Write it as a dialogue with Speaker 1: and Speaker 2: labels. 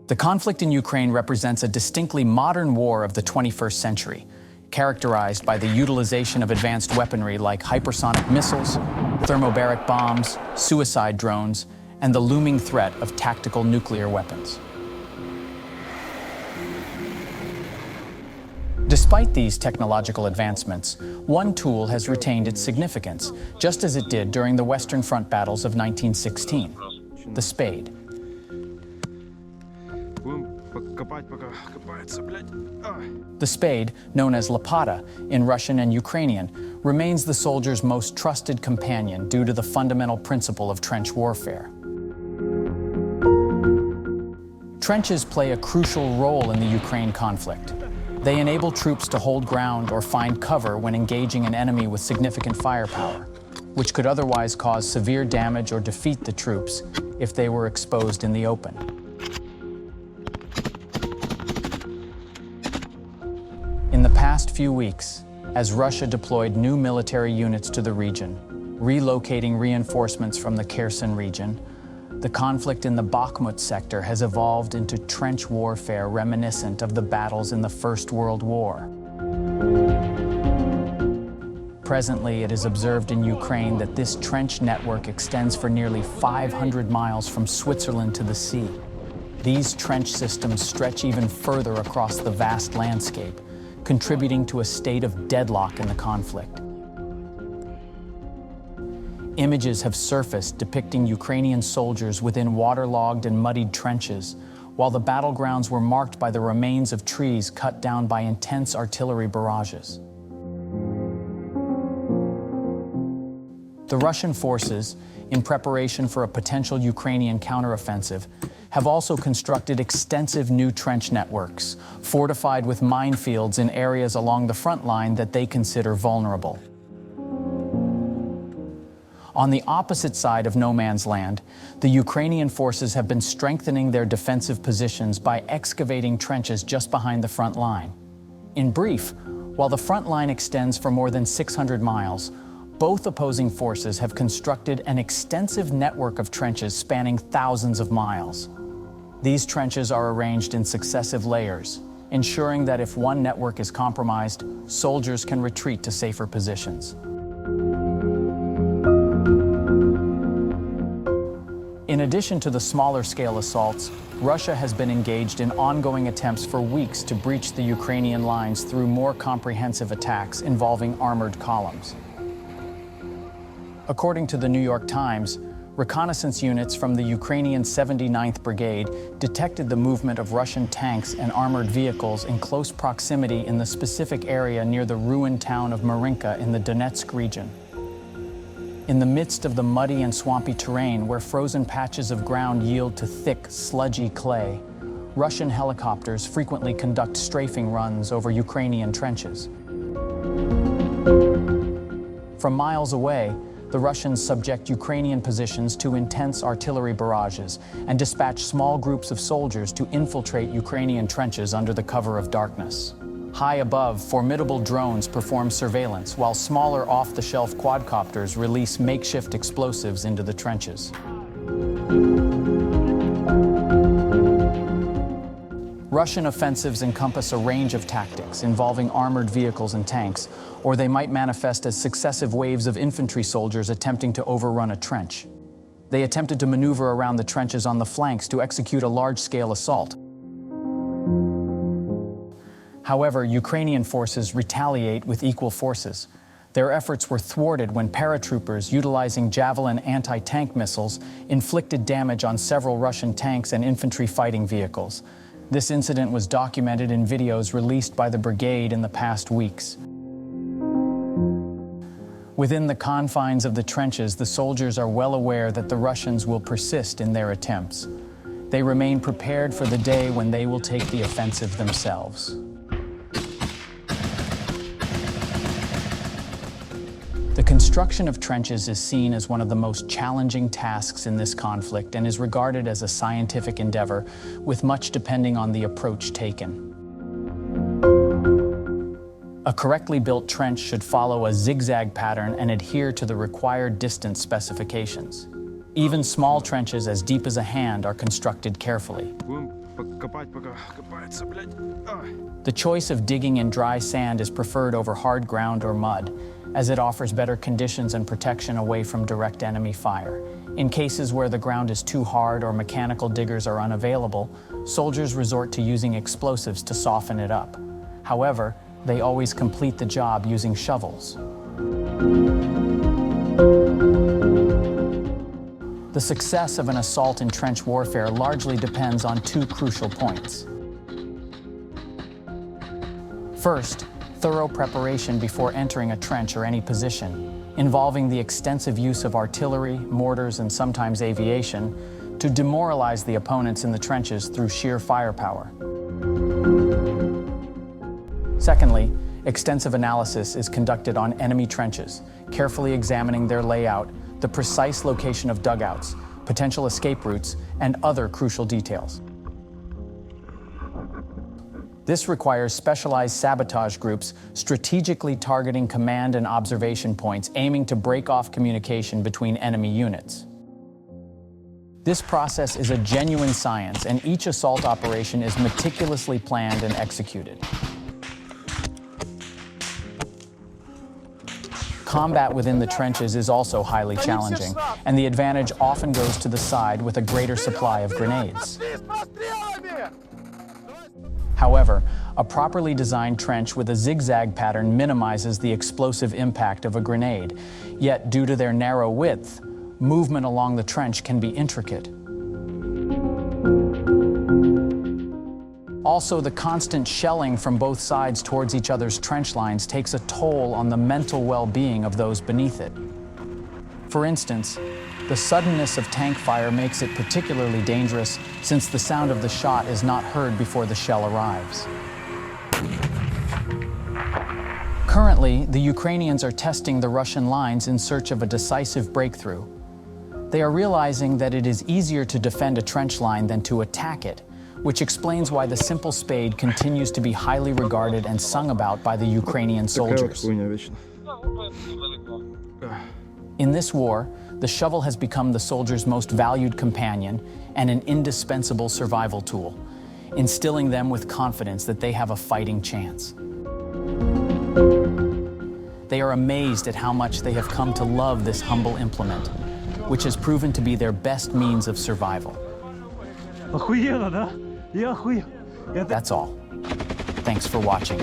Speaker 1: The conflict in Ukraine represents a distinctly modern war of the 21st century, characterized by the utilization of advanced weaponry like hypersonic missiles, thermobaric bombs, suicide drones, and the looming threat of tactical nuclear weapons. Despite these technological advancements, one tool has retained its significance, just as it did during the Western Front battles of 1916, the spade. The spade, known as lopata in Russian and Ukrainian, remains the soldier's most trusted companion due to the fundamental principle of trench warfare. Trenches play a crucial role in the Ukraine conflict. They enable troops to hold ground or find cover when engaging an enemy with significant firepower, which could otherwise cause severe damage or defeat the troops if they were exposed in the open. In the past few weeks, as Russia deployed new military units to the region, relocating reinforcements from the Kherson region, the conflict in the Bakhmut sector has evolved into trench warfare reminiscent of the battles in the First World War. Presently, it is observed in Ukraine that this trench network extends for nearly 500 miles from Switzerland to the sea. These trench systems stretch even further across the vast landscape, contributing to a state of deadlock in the conflict. Images have surfaced depicting Ukrainian soldiers within waterlogged and muddied trenches, while the battlegrounds were marked by the remains of trees cut down by intense artillery barrages. The Russian forces, in preparation for a potential Ukrainian counteroffensive, have also constructed extensive new trench networks, fortified with minefields in areas along the front line that they consider vulnerable. On the opposite side of no man's land, the Ukrainian forces have been strengthening their defensive positions by excavating trenches just behind the front line. In brief, while the front line extends for more than 600 miles, both opposing forces have constructed an extensive network of trenches spanning thousands of miles. These trenches are arranged in successive layers, ensuring that if one network is compromised, soldiers can retreat to safer positions. In addition to the smaller-scale assaults, Russia has been engaged in ongoing attempts for weeks to breach the Ukrainian lines through more comprehensive attacks involving armored columns. According to the New York Times, reconnaissance units from the Ukrainian 79th Brigade detected the movement of Russian tanks and armored vehicles in close proximity in the specific area near the ruined town of Marinka in the Donetsk region. In the midst of the muddy and swampy terrain where frozen patches of ground yield to thick, sludgy clay, Russian helicopters frequently conduct strafing runs over Ukrainian trenches. From miles away, the Russians subject Ukrainian positions to intense artillery barrages and dispatch small groups of soldiers to infiltrate Ukrainian trenches under the cover of darkness. High above, formidable drones perform surveillance, while smaller off-the-shelf quadcopters release makeshift explosives into the trenches. Russian offensives encompass a range of tactics involving armored vehicles and tanks, or they might manifest as successive waves of infantry soldiers attempting to overrun a trench. They attempted to maneuver around the trenches on the flanks to execute a large-scale assault. However, Ukrainian forces retaliate with equal forces. Their efforts were thwarted when paratroopers utilizing JAVELIN anti-tank missiles inflicted damage on several Russian tanks and infantry fighting vehicles. This incident was documented in videos released by the brigade in the past weeks. Within the confines of the trenches, the soldiers are well aware that the Russians will persist in their attempts. They remain prepared for the day when they will take the offensive themselves. The construction of trenches is seen as one of the most challenging tasks in this conflict and is regarded as a scientific endeavor, with much depending on the approach taken. A correctly built trench should follow a zigzag pattern and adhere to the required distance specifications. Even small trenches as deep as a hand are constructed carefully.
Speaker 2: копать, пока копается, блядь.
Speaker 1: The choice of digging in dry sand is preferred over hard ground or mud, as it offers better conditions and protection away from direct enemy fire. In cases where the ground is too hard or mechanical diggers are unavailable, soldiers resort to using explosives to soften it up. However, they always complete the job using shovels. The success of an assault in trench warfare largely depends on two crucial points. First, thorough preparation before entering a trench or any position, involving the extensive use of artillery, mortars, and sometimes aviation to demoralize the opponents in the trenches through sheer firepower. Secondly, extensive analysis is conducted on enemy trenches, carefully examining their layout, the precise location of dugouts, potential escape routes, and other crucial details. This requires specialized sabotage groups strategically targeting command and observation points, aiming to break off communication between enemy units. This process is a genuine science, and each assault operation is meticulously planned and executed. Combat within the trenches is also highly challenging, and the advantage often goes to the side with a greater supply of grenades. However, a properly designed trench with a zigzag pattern minimizes the explosive impact of a grenade. Yet, due to their narrow width, movement along the trench can be intricate. Also, the constant shelling from both sides towards each other's trench lines takes a toll on the mental well-being of those beneath it. For instance, the suddenness of tank fire makes it particularly dangerous since the sound of the shot is not heard before the shell arrives. Currently, the Ukrainians are testing the Russian lines in search of a decisive breakthrough. They are realizing that it is easier to defend a trench line than to attack it, which explains why the simple spade continues to be highly regarded and sung about by the Ukrainian soldiers. In this war, the shovel has become the soldier's most valued companion and an indispensable survival tool, instilling them with confidence that they have a fighting chance. They are amazed at how much they have come to love this humble implement, which has proven to be their best means of survival. That's all. Thanks for watching.